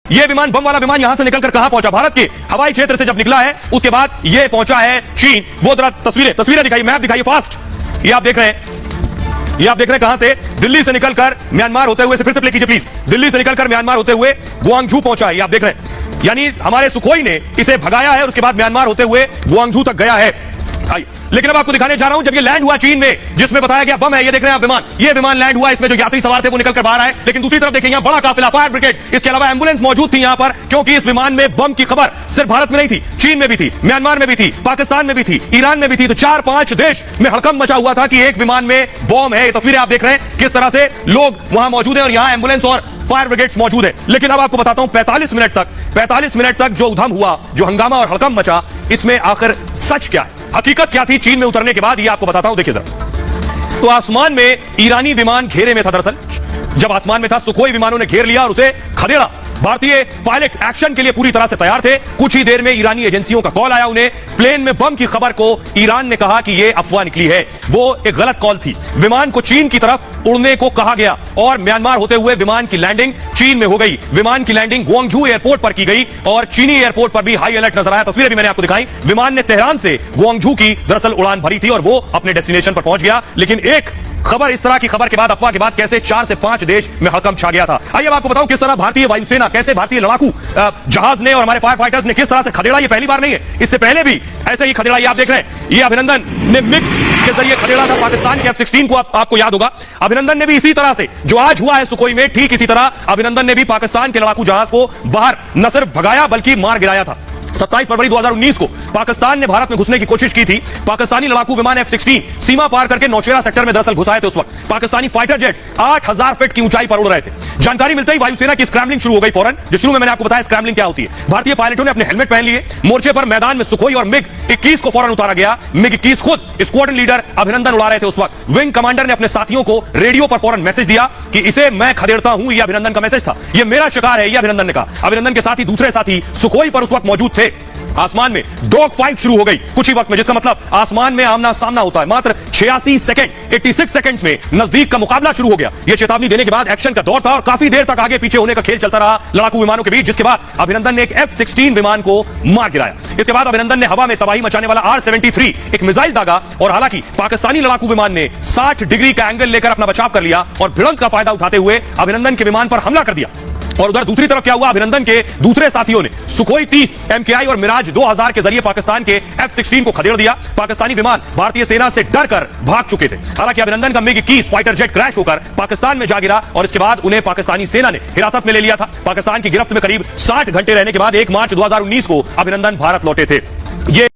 ये विमान, बम वाला विमान यहां से निकलकर कहां पहुंचा? भारत के हवाई क्षेत्र से जब निकला है उसके बाद ये पहुंचा है चीन। वो जरा तस्वीरें दिखाइए, मैप दिखाइए फास्ट। ये आप देख रहे हैं कहां से? दिल्ली से निकलकर म्यांमार होते हुए, फिर से प्ले कीजिए प्लीज। दिल्ली से निकलकर म्यांमार होते हुए ग्वांगझू पहुंचा है। ये आप देख रहे हैं, यानी हमारे सुखोई ने इसे भगाया है और उसके बाद म्यांमार होते हुए ग्वांगझू तक गया है। लेकिन अब आपको दिखाने जा रहा हूं जब ये लैंड हुआ चीन में, जिसमें बताया गया बम है। ये देख रहे हैं आप विमान, ये विमान लैंड हुआ, इसमें जो यात्री सवार थे वो निकलकर बाहर आए। लेकिन दूसरी तरफ देखिए, यहां बड़ा काफिला, फायर ब्रिगेड, इसके अलावा एम्बुलेंस मौजूद थी यहां पर, क्योंकि इस विमान में बम की खबर सिर्फ भारत में नहीं थी, चीन में भी थी, म्यांमार में भी थी, पाकिस्तान में भी थी, ईरान में भी थी। तो 4-5 देश में हड़कंप मचा हुआ था कि एक विमान में बम है। तस्वीरें आप देख रहे हैं किस तरह से लोग वहां मौजूद हैं और यहां एम्बुलेंस और फायर ब्रिगेड्स मौजूद है। लेकिन अब आपको बताता हूं 45 मिनट तक जो उधम हुआ, जो हंगामा और हड़कंप मचा, इसमें आखिर सच क्या है, हकीकत क्या थी चीन में उतरने के बाद, ये आपको बताता हूं। देखिए जरा, तो आसमान में ईरानी विमान घेरे में था। दरअसल जब आसमान में था, सुखोई विमानों ने घेर लिया और उसे खदेड़ा। भारतीय पायलट एक्शन के लिए पूरी तरह से तैयार थे। कुछ ही देर में ईरानी एजेंसियों का कॉल आया उन्हें। प्लेन में बम की खबर को ईरान ने कहा कि यह अफवाह निकली है, वो एक गलत कॉल थी। विमान को चीन की तरफ उड़ने को कहा गया और म्यांमार होते हुए विमान की लैंडिंग चीन में हो गई। विमान की लैंडिंग ग्वांगझू एयरपोर्ट पर की गई और चीनी एयरपोर्ट पर भी हाई अलर्ट नजर आया। तस्वीरें भी मैंने आपको दिखाई। विमान ने तेहरान से ग्वांगझू की दरअसल उड़ान भरी थी और वो अपने डेस्टिनेशन पर पहुंच गया। लेकिन एक खबर, इस तरह की खबर के बाद, अफवाह के बाद कैसे 4 से 5 देश में हड़कंप छा गया था। आइए अब आपको बताऊं किस तरह भारतीय वायुसेना, कैसे भारतीय लड़ाकू जहाज ने और हमारे फायर फाइटर्स ने किस तरह से खदेड़ा। ये पहली बार नहीं है, इससे पहले भी ऐसे ही खदेड़ा। ये आप देख रहे हैं, ये अभिनंदन ने मिग के जरिए खदेड़ा था पाकिस्तान के F-16 को। आपको याद होगा, अभिनंदन ने भी इसी तरह से, जो आज हुआ है सुखोई में, ठीक इसी तरह अभिनंदन ने भी पाकिस्तान के लड़ाकू जहाज को बाहर न सिर्फ भगाया बल्कि मार गिराया था। 27 फरवरी 2019 को पाकिस्तान ने भारत में घुसने की कोशिश की थी। पाकिस्तानी लड़ाकू विमान F-16 सीमा पार करके नौशेरा सेक्टर में दरअसल घुसाए थे। उस वक्त पाकिस्तानी फाइटर जेट्स 8000 फीट की ऊंचाई पर उड़ रहे थे। जानकारी मिलते ही वायुसेना की स्क्रैम्बलिंग शुरू हो गई फौरन। जो शुरू में मैंने आपको बताया स्क्रैम्बलिंग क्या होती है। भारतीय पायलटों ने अपने हेलमेट पहन लिए। मोर्चे पर मैदान में सुखोई और मिग 21 को फौरन उतारा गया। मिग 21 खुद स्क्वाड्रन लीडर अभिनंदन उड़ा रहे थे उस वक्त। विंग कमांडर ने अपने साथियों को रेडियो पर फौरन मैसेज दिया कि इसे मैं खदेड़ता हूं। यह अभिनंदन का मैसेज था, यह मेरा शिकार है, यह अभिनंदन ने कहा। अभिनंदन के साथ ही दूसरे साथी सुखोई पर उस वक्त मौजूद थे। आसमान में डॉग फाइट शुरू हो गई कुछ ही वक्त में, जिसका मतलब आसमान में आमना सामना होता है। मात्र 86 सेकंड्स में नजदीक का मुकाबला शुरू हो गया। यह चेतावनी देने के बाद एक्शन का दौर था और काफी देर तक आगे पीछे होने का खेल चलता रहा लड़ाकू विमानों के बीच, जिसके बाद अभिनंदन ने एक F-16 विमान को मार गिराया। इसके बाद अभिनंदन ने हवा में तबाही मचाने वाला R-73 एक मिसाइल दागा और हालांकि पाकिस्तानी लड़ाकू विमान ने 60 डिग्री का एंगल लेकर अपना बचाव कर लिया और भिड़ंत का फायदा उठाते हुए अभिनंदन के विमान पर हमला कर दिया। और उधर दूसरी तरफ क्या हुआ, अभिनंदन के दूसरे साथियों ने सुखोई 30, MKI और मिराज 2000 के जरिए पाकिस्तान के F-16 को खदेड़ दिया। पाकिस्तानी विमान भारतीय सेना से डरकर भाग चुके थे। हालांकि अभिनंदन का मिग 21 फाइटर जेट क्रैश होकर पाकिस्तान में जा गिरा और इसके बाद उन्हें पाकिस्तानी सेना ने हिरासत में ले लिया था। पाकिस्तान की गिरफ्त में करीब 60 घंटे रहने के बाद 1 मार्च 2019 को अभिनंदन भारत लौटे थे। ये